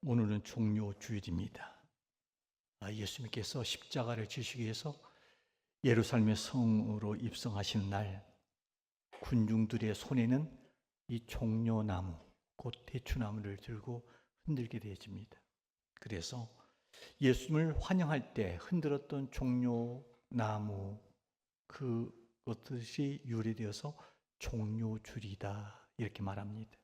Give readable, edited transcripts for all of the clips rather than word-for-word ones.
오늘은 종료 주일입니다. 예수님께서 십자가를 지시기 위해서 예루살렘의 성으로 입성하시는 날, 군중들의 손에는 이 종려나무, 곧 대추나무를 들고 흔들게 되어집니다. 그래서 예수님을 환영할 때 흔들었던 종려나무, 그것이 유래되어서 종료줄이다 이렇게 말합니다.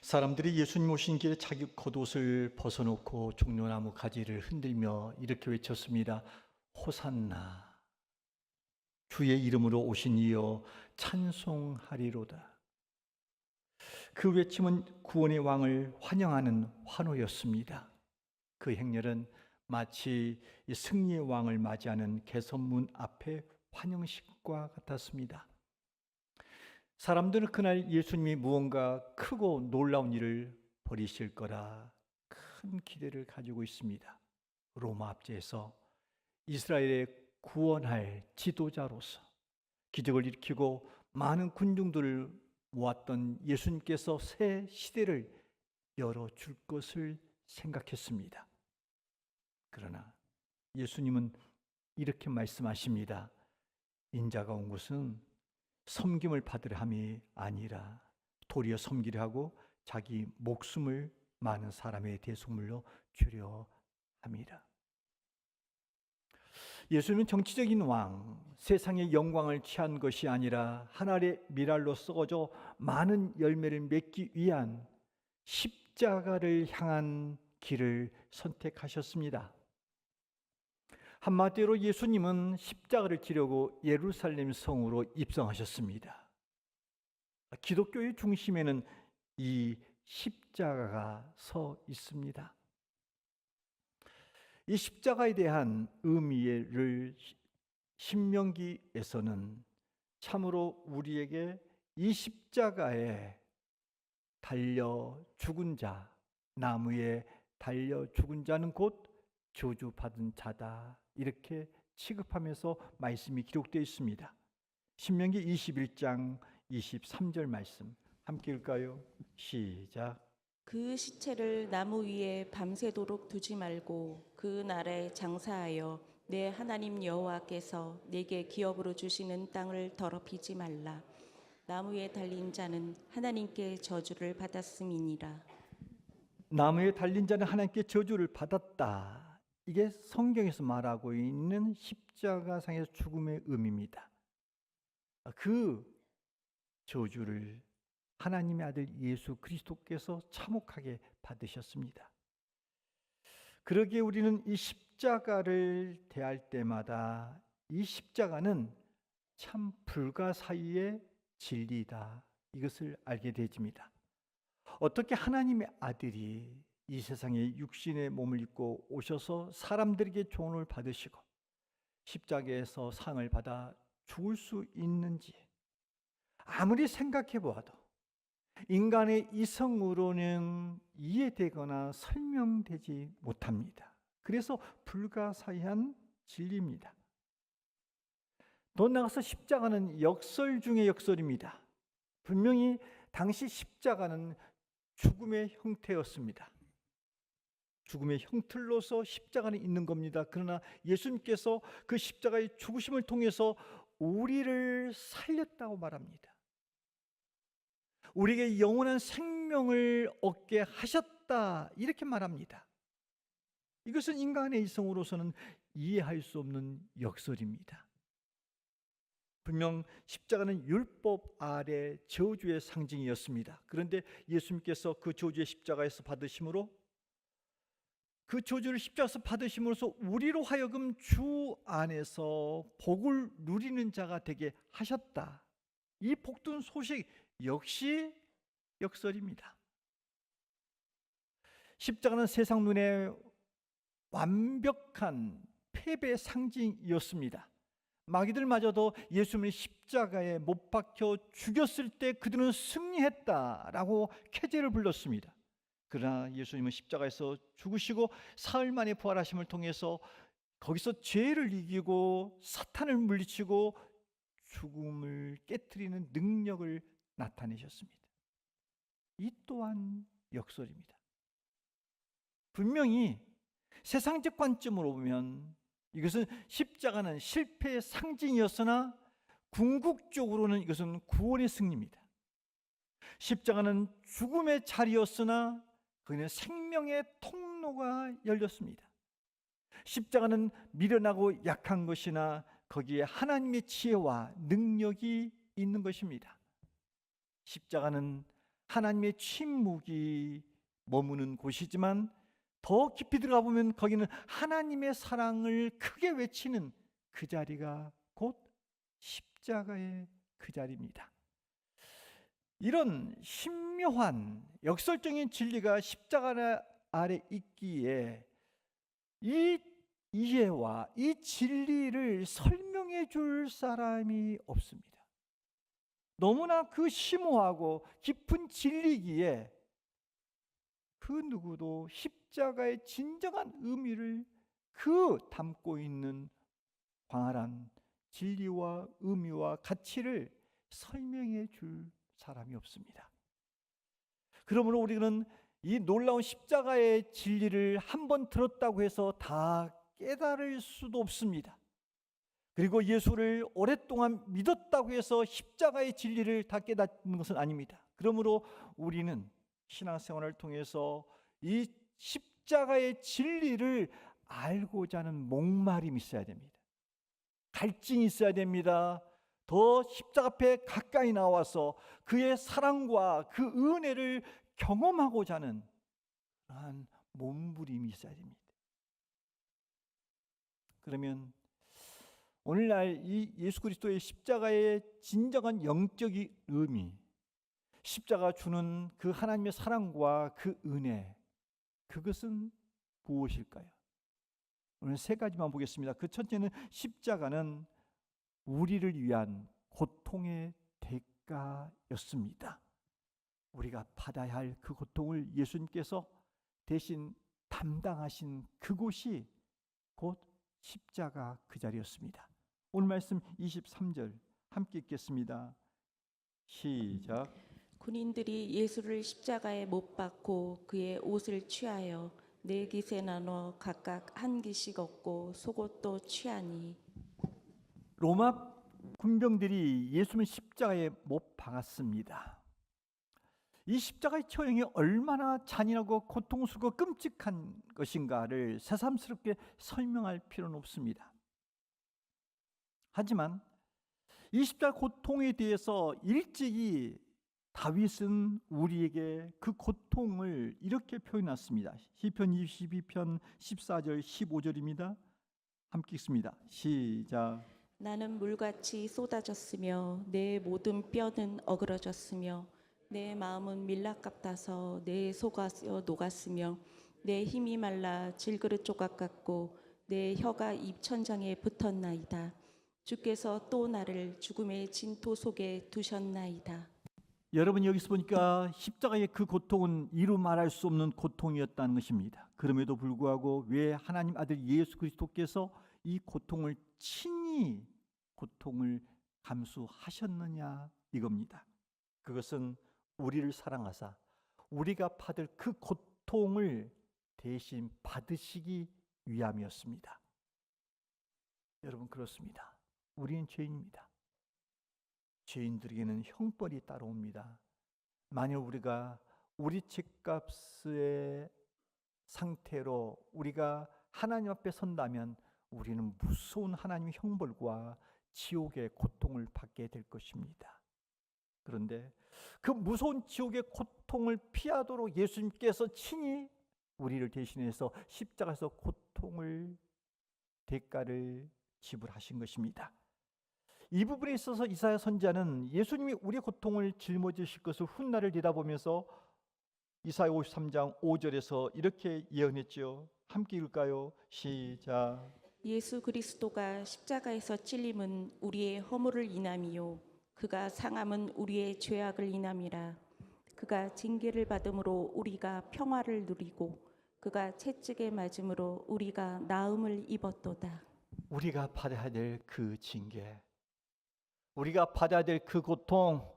사람들이 예수님 오신 길에 자기 겉옷을 벗어놓고 종려나무 가지를 흔들며 이렇게 외쳤습니다. 호산나, 주의 이름으로 오신 이여 찬송하리로다. 그 외침은 구원의 왕을 환영하는 환호였습니다. 그 행렬은 마치 승리의 왕을 맞이하는 개선문 앞의 환영식과 같았습니다. 사람들은 그날 예수님이 무언가 크고 놀라운 일을 벌이실 거라 큰 기대를 가지고 있습니다. 로마 압제에서 이스라엘의 구원할 지도자로서 기적을 일으키고 많은 군중들을 모았던 예수님께서 새 시대를 열어줄 것을 생각했습니다. 그러나 예수님은 이렇게 말씀하십니다. 인자가 온 것은 섬김을 받으려 함이 아니라 도리어 섬기려 하고 자기 목숨을 많은 사람의 대속물로 주려 함이라. 예수님은 정치적인 왕, 세상의 영광을 취한 것이 아니라 하늘의 미랄로 썩어져 많은 열매를 맺기 위한 십자가를 향한 길을 선택하셨습니다. 한마디로 예수님은 십자가를 지려고 예루살렘 성으로 입성하셨습니다. 기독교의 중심에는 이 십자가가 서 있습니다. 이 십자가에 대한 의미를 신명기에서는 참으로 우리에게 이 십자가에 달려 죽은 자, 나무에 달려 죽은 자는 곧 저주받은 자다 이렇게 취급하면서 말씀이 기록되어 있습니다. 신명기 21장 23절 말씀 함께 읽을까요? 시작. 그 시체를 나무 위에 밤새도록 두지 말고 그 날에 장사하여 내 하나님 여호와께서 내게 기업으로 주시는 땅을 더럽히지 말라. 나무에 달린 자는 하나님께 저주를 받았음이니라. 나무에 달린 자는 하나님께 저주를 받았다. 이게 성경에서 말하고 있는 십자가상의 죽음의 의미입니다. 그 저주를 하나님의 아들 예수 그리스도께서 참혹하게 받으셨습니다. 그러기에 우리는 이 십자가를 대할 때마다 이 십자가는 참 불가사의의 진리다 이것을 알게 되집니다. 어떻게 하나님의 아들이 이 세상에 육신의 몸을 입고 오셔서 사람들에게 조언을 받으시고 십자가에서 상을 받아 죽을 수 있는지 아무리 생각해 보아도 인간의 이성으로는 이해되거나 설명되지 못합니다. 그래서 불가사의한 진리입니다. 더 나아가서 십자가는 역설 중의 역설입니다. 분명히 당시 십자가는 죽음의 형태였습니다. 죽음의 형틀로서 십자가는 있는 겁니다. 그러나 예수님께서 그 십자가의 죽으심을 통해서 우리를 살렸다고 말합니다. 우리에게 영원한 생명을 얻게 하셨다 이렇게 말합니다. 이것은 인간의 이성으로서는 이해할 수 없는 역설입니다. 분명 십자가는 율법 아래 저주의 상징이었습니다. 그런데 예수님께서 그 저주의 십자가에서 받으심으로 그 저주를 십자가에서 받으심으로써 우리로 하여금 주 안에서 복을 누리는 자가 되게 하셨다. 이 복된 소식 역시 역설입니다. 십자가는 세상 눈에 완벽한 패배의 상징이었습니다. 마귀들마저도 예수님을 십자가에 못 박혀 죽였을 때 그들은 승리했다라고 쾌재를 불렀습니다. 그러나 예수님은 십자가에서 죽으시고 사흘 만에 부활하심을 통해서 거기서 죄를 이기고 사탄을 물리치고 죽음을 깨트리는 능력을 나타내셨습니다. 이 또한 역설입니다. 분명히 세상적 관점으로 보면 이것은 십자가는 실패의 상징이었으나 궁극적으로는 이것은 구원의 승리입니다. 십자가는 죽음의 자리였으나 그는 생명의 통로가 열렸습니다. 십자가는 미련하고 약한 것이나 거기에 하나님의 지혜와 능력이 있는 것입니다. 십자가는 하나님의 침묵이 머무는 곳이지만 더 깊이 들어가 보면 거기는 하나님의 사랑을 크게 외치는 그 자리가 곧 십자가의 그 자리입니다. 이런 신묘한 역설적인 진리가 십자가 아래 있기에 이 이해와 이 진리를 설명해 줄 사람이 없습니다. 너무나 그 심오하고 깊은 진리기에 그 누구도 십자가의 진정한 의미를 그 담고 있는 광활한 진리와 의미와 가치를 설명해 줄 사람이 없습니다. 그러므로 우리는 이 놀라운 십자가의 진리를 한번 들었다고 해서 다 깨달을 수도 없습니다. 그리고 예수를 오랫동안 믿었다고 해서 십자가의 진리를 다 깨닫는 것은 아닙니다. 그러므로 우리는 신앙생활을 통해서 이 십자가의 진리를 알고자 하는 목마름이 있어야 됩니다. 갈증이 있어야 됩니다. 더 십자가 앞에 가까이 나와서 그의 사랑과 그 은혜를 경험하고자 하는 그러한 몸부림이 있어야 됩니다. 그러면 오늘날 이 예수 그리스도의 십자가의 진정한 영적인 의미, 십자가 주는 그 하나님의 사랑과 그 은혜, 그것은 무엇일까요? 오늘 세 가지만 보겠습니다. 그 첫째는 십자가는 우리를 위한 고통의 대가였습니다. 우리가 받아야 할 그 고통을 예수님께서 대신 담당하신 그곳이 곧 십자가 그 자리였습니다. 오늘 말씀 23절 함께 읽겠습니다. 시작. 군인들이 예수를 십자가에 못 박고 그의 옷을 취하여 네 깃에 나눠 각각 한 깃씩 얻고 속옷도 취하니. 로마 군병들이 예수님을 십자가에 못 박았습니다. 이 십자가의 처형이 얼마나 잔인하고 고통스럽고 끔찍한 것인가를 새삼스럽게 설명할 필요는 없습니다. 하지만 이 십자가 고통에 대해서 일찍이 다윗은 우리에게 그 고통을 이렇게 표현했습니다. 시편 22편 14절 15절입니다. 함께 읽습니다. 시작. 나는 물같이 쏟아졌으며 내 모든 뼈는 어그러졌으며 내 마음은 밀랍 같아서 내 속아서 녹았으며 내 힘이 말라 질그릇 조각 같고 내 혀가 입천장에 붙었나이다. 주께서 또 나를 죽음의 진토 속에 두셨나이다. 여러분 여기서 보니까 십자가의 그 고통은 이루 말할 수 없는 고통이었다는 것입니다. 그럼에도 불구하고 왜 하나님 아들 예수 그리스도께서 이 고통을 친히 고통을 감수하셨느냐 이겁니다. 그것은 우리를 사랑하사 우리가 받을 그 고통을 대신 받으시기 위함이었습니다. 여러분 그렇습니다. 우리는 죄인입니다. 죄인들에게는 형벌이 따라옵니다. 만약 우리가 우리 죄값의 상태로 우리가 하나님 앞에 선다면 우리는 무서운 하나님의 형벌과 지옥의 고통을 받게 될 것입니다. 그런데 그 무서운 지옥의 고통을 피하도록 예수님께서 친히 우리를 대신해서 십자가에서 고통을 대가를 지불하신 것입니다. 이 부분에 있어서 이사야 선지자는 예수님이 우리의 고통을 짊어지실 것을 훗날을 내다보면서 이사야 53장 5절에서 이렇게 예언했죠. 함께 읽을까요? 시작. 예수 그리스도가 십자가에서 찔림은 우리의 허물을 인함이요 그가 상함은 우리의 죄악을 인함이라. 그가 징계를 받음으로 우리가 평화를 누리고 그가 채찍에 맞음으로 우리가 나음을 입었도다. 우리가 받아야 될 그 징계, 우리가 받아야 될 그 고통,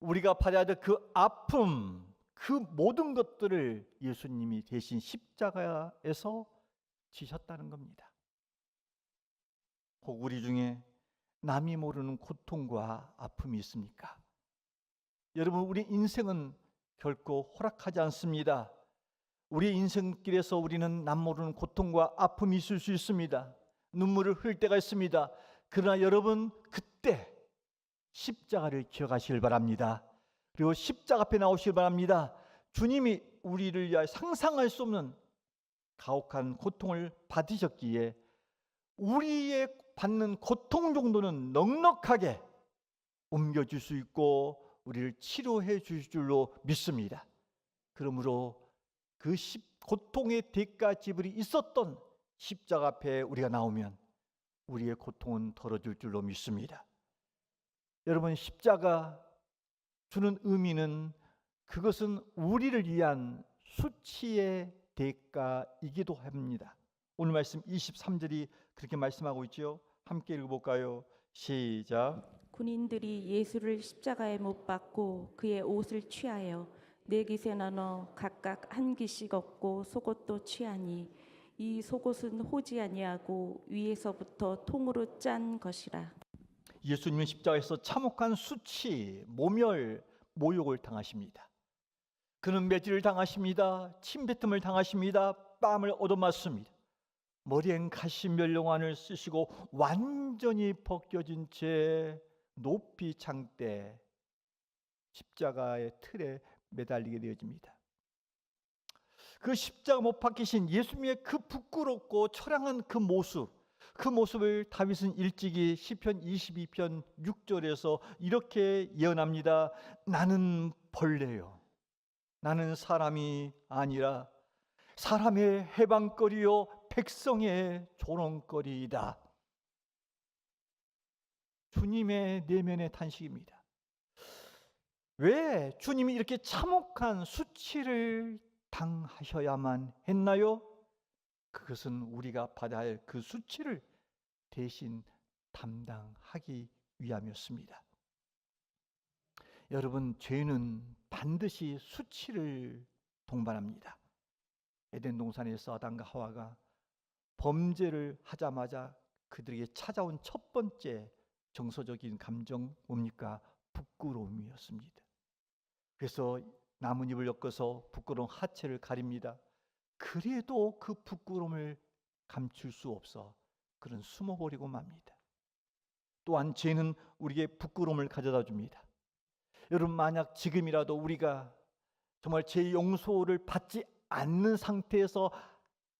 우리가 받아야 될 그 아픔, 그 모든 것들을 예수님이 대신 십자가에서 지셨다는 겁니다. 혹 우리 중에 남이 모르는 고통과 아픔이 있습니까? 여러분, 우리 인생은 결코 호락하지 않습니다. 우리 인생길에서 우리는 남 모르는 고통과 아픔이 있을 수 있습니다. 눈물을 흘릴 때가 있습니다. 그러나 여러분, 그때 십자가를 기억하시길 바랍니다. 그리고 십자가 앞에 나오시길 바랍니다. 주님이 우리를 위하여 상상할 수 없는 가혹한 고통을 받으셨기에 우리의 받는 고통 정도는 넉넉하게 옮겨줄 수 있고 우리를 치료해 주실 줄로 믿습니다. 그러므로 그 고통의 대가 지불이 있었던 십자가 앞에 우리가 나오면 우리의 고통은 덜어질 줄로 믿습니다. 여러분, 십자가 주는 의미는 그것은 우리를 위한 수치의 대가이기도 합니다. 오늘 말씀 23절이 그렇게 말씀하고 있죠. 함께 읽어볼까요? 시작. 군인들이 예수를 십자가에 못 박고 그의 옷을 취하여 네 깃에 나눠 각각 한 깃씩 얻고 속옷도 취하니 이 속옷은 호지 아니하고 위에서부터 통으로 짠 것이라. 예수님은 십자가에서 참혹한 수치, 모멸, 모욕을 당하십니다. 그는 매질을 당하십니다. 침뱉음을 당하십니다. 뺨을 얻어맞습니다. 머리엔 가시 멸령환을 쓰시고 완전히 벗겨진 채 높이 장대 십자가의 틀에 매달리게 되어집니다. 그 십자가 못 박히신 예수님의 그 부끄럽고 처량한 그 모습을 다윗은 일찍이 시편 22편 6절에서 이렇게 예언합니다. 나는 벌레요, 나는 사람이 아니라 사람의 해방거리요 백성의 조롱거리이다. 주님의 내면의 탄식입니다. 왜 주님이 이렇게 참혹한 수치를 당하셔야만 했나요? 그것은 우리가 받아야 할 그 수치를 대신 담당하기 위함이었습니다. 여러분, 죄는 반드시 수치를 동반합니다. 에덴 동산에서 아담과 하와가 범죄를 하자마자 그들에게 찾아온 첫 번째 정서적인 감정 뭡니까? 부끄러움이었습니다. 그래서 나뭇잎을 엮어서 부끄러운 하체를 가립니다. 그래도 그 부끄러움을 감출 수 없어 그는 숨어버리고 맙니다. 또한 죄는 우리에게 부끄러움을 가져다 줍니다. 여러분, 만약 지금이라도 우리가 정말 죄 용서를 받지 않는 상태에서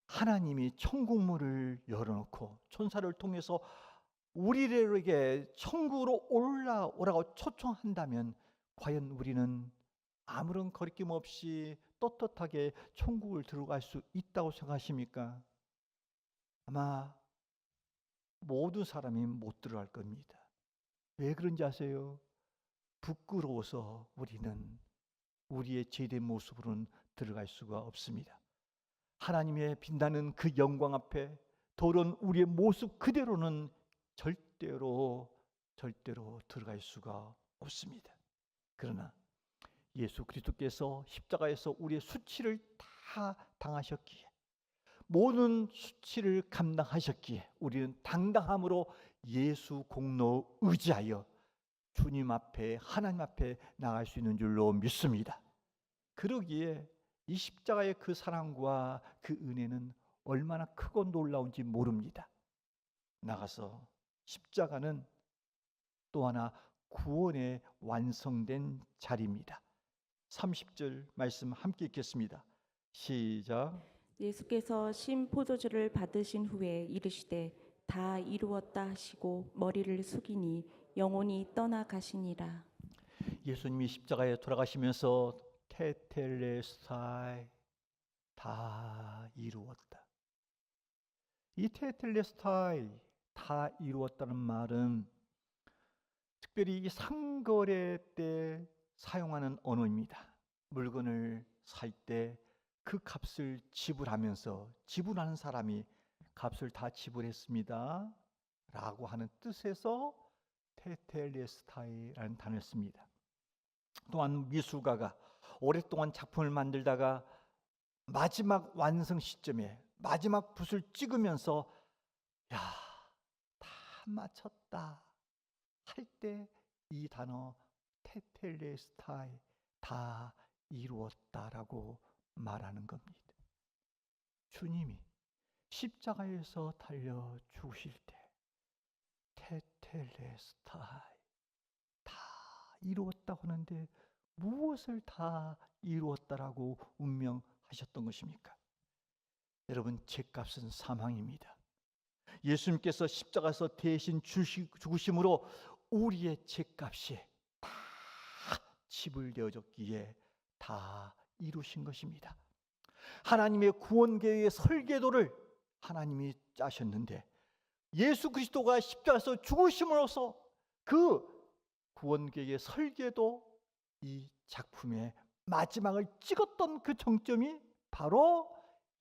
하나님이 천국문을 열어놓고 천사를 통해서 우리에게 천국으로 올라오라고 초청한다면 과연 우리는 아무런 거리낌 없이 떳떳하게 천국을 들어갈 수 있다고 생각하십니까? 아마 모든 사람이 못 들어갈 겁니다. 왜 그런지 아세요? 부끄러워서 우리는 우리의 죄된 모습으로는 들어갈 수가 없습니다. 하나님의 빛나는 그 영광 앞에 더러운 우리의 모습 그대로는 절대로 들어갈 수가 없습니다. 그러나 예수 그리스도께서 십자가에서 우리의 수치를 다 당하셨기에, 모든 수치를 감당하셨기에 우리는 당당함으로 예수 공로 의지하여 주님 앞에, 하나님 앞에 나갈 수 있는 줄로 믿습니다. 그러기에 이 십자가의 그 사랑과 그 은혜는 얼마나 크고 놀라운지 모릅니다. 나가서 십자가는 또 하나 구원의 완성된 자리입니다. 30절 말씀 함께 읽겠습니다. 시작. 예수께서 신 포도주를 받으신 후에 이르시되 다 이루었다 하시고 머리를 숙이니 영혼이 떠나가시니라. 예수님이 십자가에 돌아가시면서 테텔레스타이, 다 이루었다. 이 테텔레스타이, 다 이루었다는 말은 특별히 이 상거래 때 사용하는 언어입니다. 물건을 살 때 그 값을 지불하면서 지불하는 사람이 값을 다 지불했습니다 라고 하는 뜻에서 테텔레스타이라는 단어를 씁니다. 또한 미술가가 오랫동안 작품을 만들다가 마지막 완성 시점에 마지막 붓을 찍으면서 야, 다 마쳤다 할 때 이 단어 테텔레스타이, 다 이루었다라고 말하는 겁니다. 주님이 십자가에서 달려 죽으실 때 테텔레스타이, 다 이루었다고 하는데 무엇을 다 이루었다라고 운명하셨던 것입니까? 여러분, 죄값은 사망입니다. 예수님께서 십자가에서 대신 죽으심으로 우리의 죄값이 다 지불되어졌기에 다 이루신 것입니다. 하나님의 구원 계획의 설계도를 하나님이 짜셨는데 예수 그리스도가 십자가에서 죽으심으로써 그 구원 계획의 설계도, 이 작품의 마지막을 찍었던 그 정점이 바로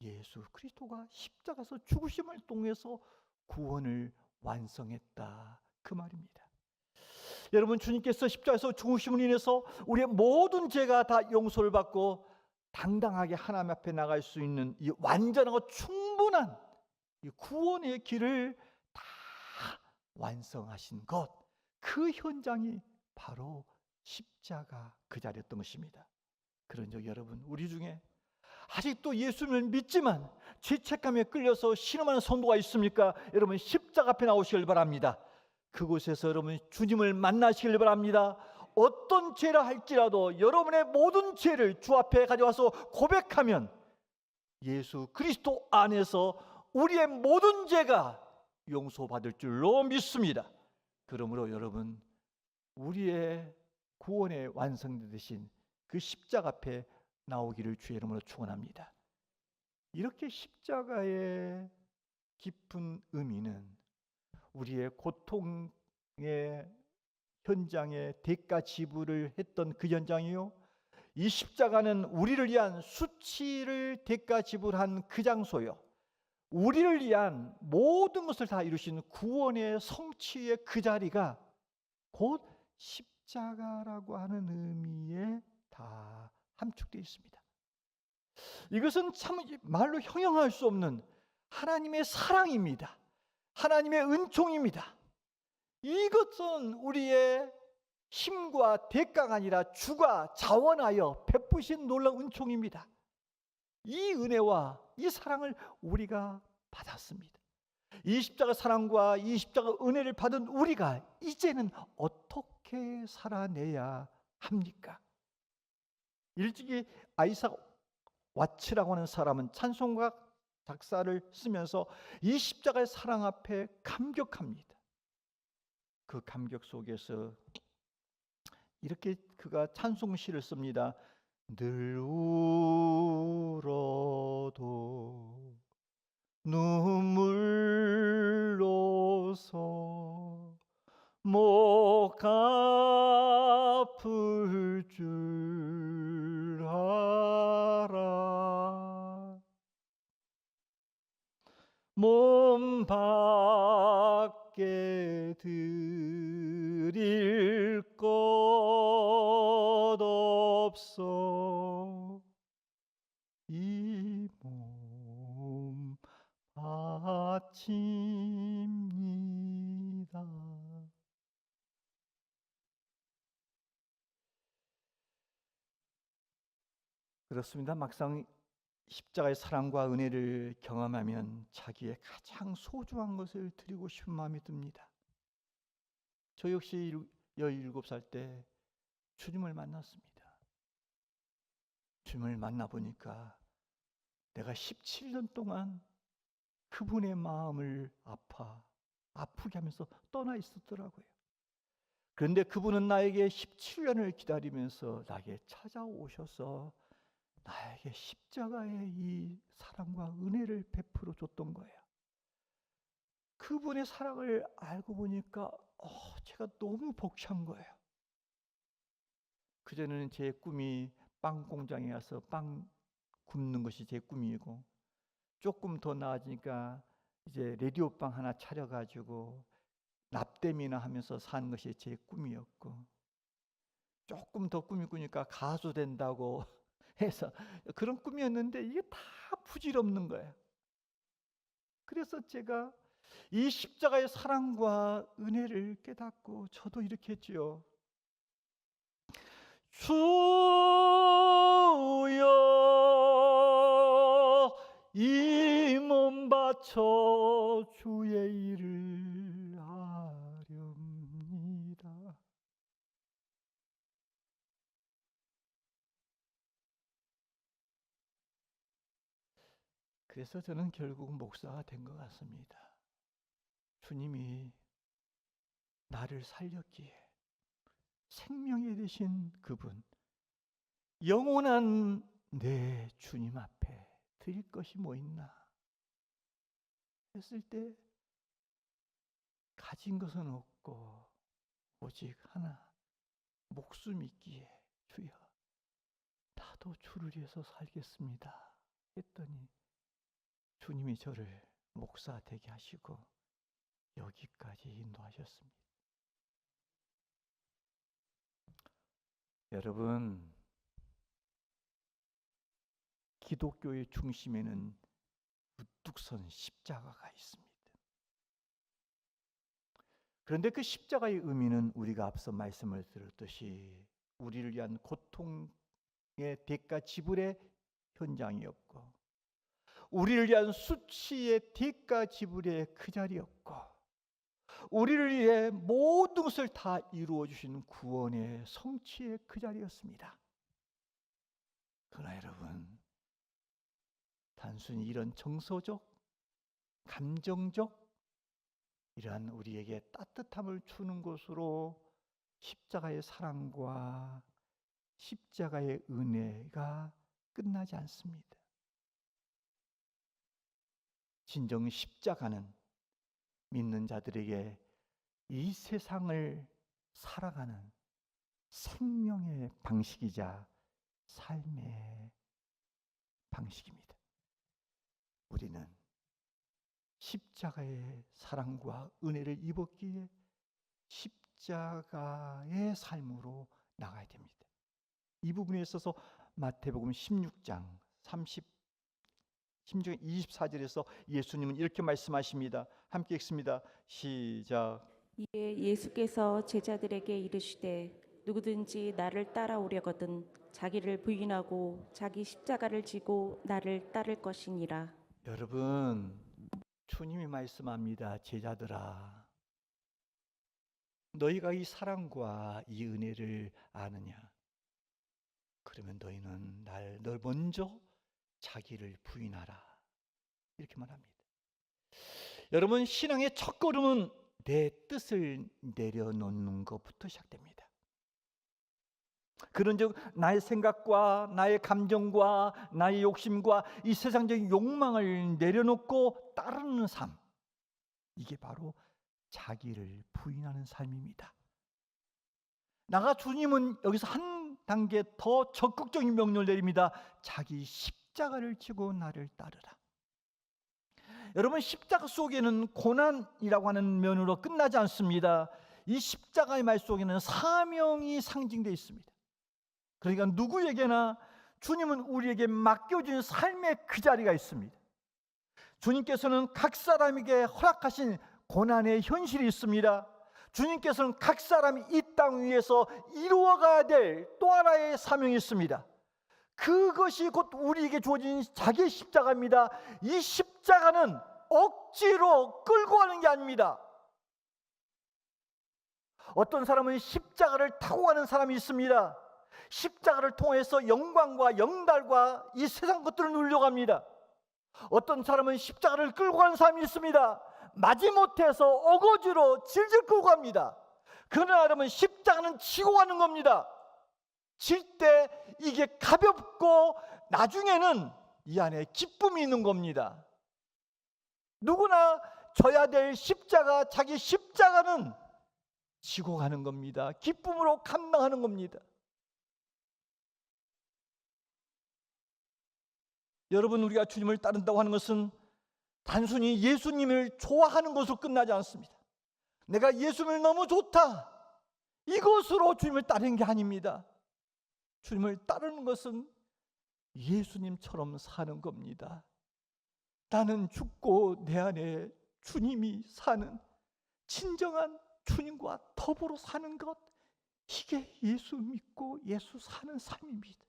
예수 그리스도가 십자가에서 죽으심을 통해서 구원을 완성했다, 그 말입니다. 여러분, 주님께서 십자가에서 죽으심으로 인해서 우리의 모든 죄가 다 용서를 받고 당당하게 하나님 앞에 나갈 수 있는 이 완전하고 충분한 이 구원의 길을 다 완성하신 것, 그 현장이 바로 십자가 그 자리였던 것입니다. 그런즉 여러분, 우리 중에 아직도 예수님을 믿지만 죄책감에 끌려서 신음하는 성도가 있습니까? 여러분, 십자가 앞에 나오시길 바랍니다. 그곳에서 여러분 주님을 만나시길 바랍니다. 어떤 죄라 할지라도 여러분의 모든 죄를 주 앞에 가져와서 고백하면 예수 그리스도 안에서 우리의 모든 죄가 용서받을 줄로 믿습니다. 그러므로 여러분, 우리의 구원의 완성되신 그 십자가 앞에 나오기를 주의 이름으로 축원합니다. 이렇게 십자가의 깊은 의미는 우리의 고통의 현장에 대가 지불을 했던 그 현장이요, 이 십자가는 우리를 위한 수치를 대가 지불한 그 장소요, 우리를 위한 모든 것을 다 이루신 구원의 성취의 그 자리가 곧 십자가라고 하는 의미에 다 함축되어 있습니다. 이것은 참 말로 형용할 수 없는 하나님의 사랑입니다. 하나님의 은총입니다. 이것은 우리의 힘과 대가가 아니라 주가 자원하여 베푸신 놀라운 은총입니다. 이 은혜와 이 사랑을 우리가 받았습니다. 이 십자가 사랑과 이 십자가 은혜를 받은 우리가 이제는 어떻게 살아내야 합니까? 일찍이 아이삭 와츠라고 하는 사람은 찬송가 작사를 쓰면서 이 십자가의 사랑 앞에 감격합니다. 그 감격 속에서 이렇게 그가 찬송시를 씁니다. 늘 울어도 눈물로서 못 갚을 줄 알아. 몸 밖에 드릴 것 없어 이 몸 바칩니다. 그렇습니다. 막상 십자가의 사랑과 은혜를 경험하면 자기의 가장 소중한 것을 드리고 싶은 마음이 듭니다. 저 역시 17살 때 주님을 만났습니다. 주님을 만나보니까 내가 17년 동안 그분의 마음을 아프게 하면서 떠나 있었더라고요. 그런데 그분은 나에게 17년을 기다리면서 나에게 찾아오셔서 나에게 십자가의 이 사랑과 은혜를 베풀어 줬던 거예요. 그분의 사랑을 알고 보니까 제가 너무 벅찬 거예요. 그전에는 제 꿈이 빵 공장에 가서 빵 굽는 것이 제 꿈이고, 조금 더 나아지니까 이제 라디오빵 하나 차려가지고 납땜이나 하면서 사는 것이 제 꿈이었고, 조금 더 꿈이 꾸니까 가수 된다고 해서 그런 꿈이었는데 이게 다 부질없는 거예요. 그래서 제가 이 십자가의 사랑과 은혜를 깨닫고 저도 이렇게 했지요. 주여 이 몸 바쳐 주의 일을 하렵니다. 그래서 저는 결국 목사가 된 것 같습니다. 주님이 나를 살렸기에 생명이 되신 그분, 영원한 내 주님 앞에 드릴 것이 뭐 있나 했을 때 가진 것은 없고 오직 하나, 목숨 있기에 주여 나도 주를 위해서 살겠습니다 했더니 주님이 저를 목사 되게 하시고 여기까지 인도하셨습니다. 여러분, 기독교의 중심에는 우뚝 선 십자가가 있습니다. 그런데 그 십자가의 의미는 우리가 앞서 말씀을 들었듯이 우리를 위한 고통의 대가 지불의 현장이었고, 우리를 위한 수치의 대가 지불의 그 자리였고, 우리를 위해 모든 것을 다 이루어 주시는 구원의 성취의 그 자리였습니다. 그러나 여러분, 단순히 이런 정서적, 감정적 이러한 우리에게 따뜻함을 주는 것으로 십자가의 사랑과 십자가의 은혜가 끝나지 않습니다. 진정 십자가는 믿는 자들에게 이 세상을 살아가는 생명의 방식이자 삶의 방식입니다. 우리는 십자가의 사랑과 은혜를 입었기에 십자가의 삶으로 나가야 됩니다. 이 부분에 있어서 마태복음 16장 24절에서 예수님은 이렇게 말씀하십니다. 함께 읽습니다. 시작. 이에 예수께서 제자들에게 이르시되 누구든지 나를 따라오려거든 자기를 부인하고 자기 십자가를 지고 나를 따를 것이니라. 여러분, 주님이 말씀합니다. 제자들아, 너희가 이 사랑과 이 은혜를 아느냐? 그러면 너희는 널 먼저 자기를 부인하라. 이렇게 말합니다. 여러분, 신앙의 첫 걸음은 내 뜻을 내려놓는 것부터 시작됩니다. 그런즉 나의 생각과 나의 감정과 나의 욕심과 이 세상적인 욕망을 내려놓고 따르는 삶, 이게 바로 자기를 부인하는 삶입니다. 나가 주님은 여기서 한 단계 더 적극적인 명령을 내립니다. 자기 십자가를 지고 나를 따르라. 여러분, 십자가 속에는 고난이라고 하는 면으로 끝나지 않습니다. 이 십자가의 말 속에는 사명이 상징되어 있습니다. 그러니까 누구에게나 주님은 우리에게 맡겨진 삶의 그 자리가 있습니다. 주님께서는 각 사람에게 허락하신 고난의 현실이 있습니다. 주님께서는 각 사람이 이 땅 위에서 이루어가야 될 또 하나의 사명이 있습니다. 그것이 곧 우리에게 주어진 자기 십자가입니다. 이 십자가는 억지로 끌고 가는 게 아닙니다. 어떤 사람은 십자가를 타고 가는 사람이 있습니다. 십자가를 통해서 영광과 영달과 이 세상 것들을 누려갑니다. 어떤 사람은 십자가를 끌고 가는 사람이 있습니다. 마지못해서 어거지로 질질 끌고 갑니다. 그러나 여러분, 십자가는 지고 가는 겁니다. 질 때 이게 가볍고 나중에는 이 안에 기쁨이 있는 겁니다. 누구나 져야 될 십자가, 자기 십자가는 지고 가는 겁니다. 기쁨으로 감당하는 겁니다. 여러분, 우리가 주님을 따른다고 하는 것은 단순히 예수님을 좋아하는 것으로 끝나지 않습니다. 내가 예수님을 너무 좋다, 이것으로 주님을 따르는 게 아닙니다. 주님을 따르는 것은 예수님처럼 사는 겁니다. 나는 죽고 내 안에 주님이 사는 진정한 주님과 더불어 사는 것, 이게 예수 믿고 예수 사는 삶입니다.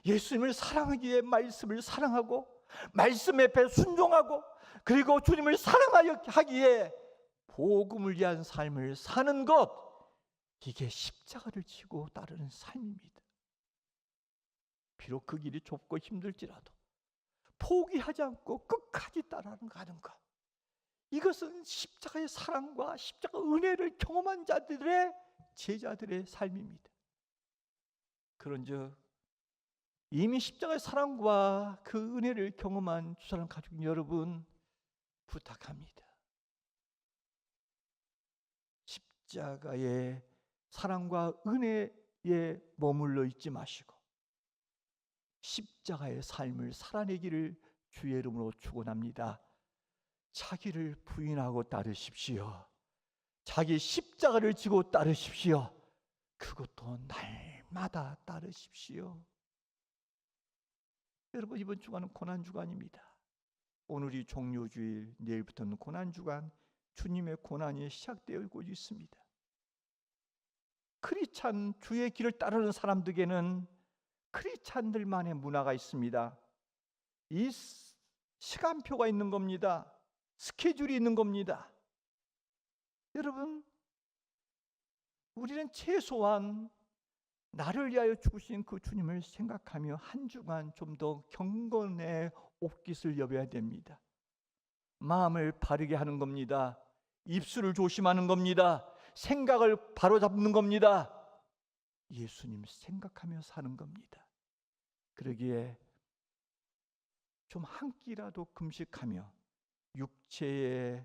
예수님을 사랑하기에 말씀을 사랑하고 말씀 앞에 순종하고 그리고 주님을 사랑하기에 복음을 위한 삶을 사는 것, 이게 십자가를 지고 따르는 삶입니다. 비록 그 길이 좁고 힘들지라도 포기하지 않고 끝까지 따라가는 것, 이것은 십자가의 사랑과 십자가 은혜를 경험한 자들의 제자들의 삶입니다. 그런즉 이미 십자가의 사랑과 그 은혜를 경험한 주사랑 가족 여러분, 부탁합니다. 십자가의 사랑과 은혜에 머물러 있지 마시고 십자가의 삶을 살아내기를 주의 이름으로 축원합니다. 자기를 부인하고 따르십시오. 자기 십자가를 지고 따르십시오. 그것도 날마다 따르십시오. 여러분, 이번 주간은 고난주간입니다. 오늘이 종료주일, 내일부터는 고난주간, 주님의 고난이 시작되고 있습니다. 크리스찬 주의 길을 따르는 사람들에게는 크리스찬들만의 문화가 있습니다. 이 시간표가 있는 겁니다. 스케줄이 있는 겁니다. 여러분, 우리는 최소한 나를 위하여 죽으신 그 주님을 생각하며 한 주간 좀 더 경건의 옷깃을 여겨야 됩니다. 마음을 바르게 하는 겁니다. 입술을 조심하는 겁니다. 생각을 바로잡는 겁니다. 예수님 생각하며 사는 겁니다. 그러기에 좀 한 끼라도 금식하며 육체의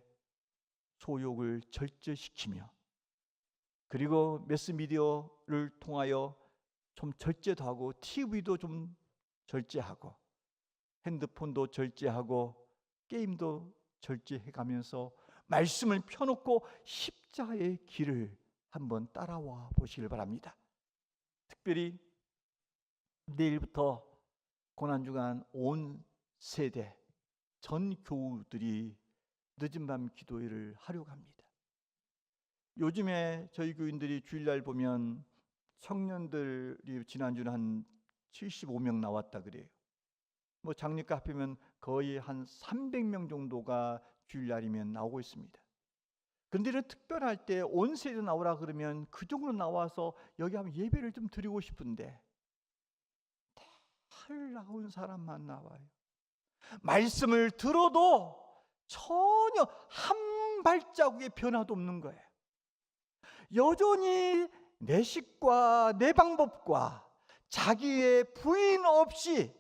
소욕을 절제시키며 그리고 매스미디어를 통하여 좀 절제도 하고 TV도 좀 절제하고 핸드폰도 절제하고 게임도 절제해가면서 말씀을 펴놓고 십자가의 길을 한번 따라와 보시길 바랍니다. 특별히 내일부터 고난주간 온 세대 전 교우들이 늦은 밤 기도회를 하려고 합니다. 요즘에 저희 교인들이 주일날 보면 청년들이 지난주는 한 75명 나왔다 그래요. 뭐 장례가 합하면 거의 한 300명 정도가 주일날이면 나오고 있습니다. 그런데 특별할 때 온 세대 나오라 그러면 그 정도 나와서 여기 한번 예배를 좀 드리고 싶은데 잘 나온 사람만 나와요. 말씀을 들어도 전혀 한 발자국의 변화도 없는 거예요. 여전히 내 식과 내 방법과 자기의 부인 없이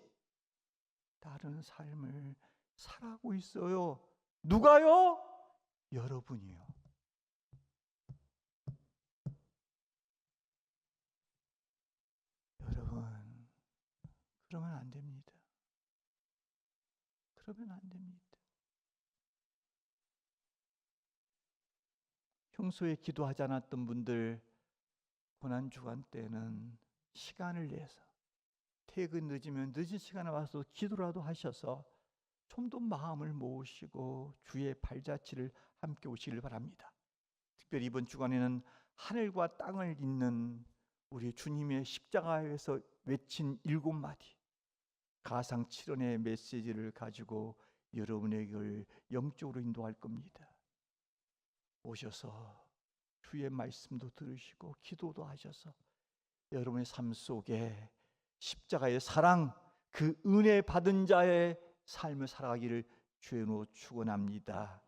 다른 삶을 살아가고 있어요. 누가요? 여러분이요. 여러분, 그러면 안 됩니다. 그러면 안 됩니다. 평소에 기도하지 않았던 분들 고난주간 때는 시간을 내서 퇴근 늦으면 늦은 시간에 와서 기도라도 하셔서 좀 더 마음을 모으시고 주의 발자취를 함께 오시길 바랍니다. 특별히 이번 주간에는 하늘과 땅을 잇는 우리 주님의 십자가에서 외친 7마디 가상 7원의 메시지를 가지고 여러분에게 영적으로 인도할 겁니다. 오셔서 주의 말씀도 들으시고 기도도 하셔서 여러분의 삶 속에 십자가의 사랑, 그 은혜 받은 자의 삶을 살아가기를 주의 이름으로 축원합니다.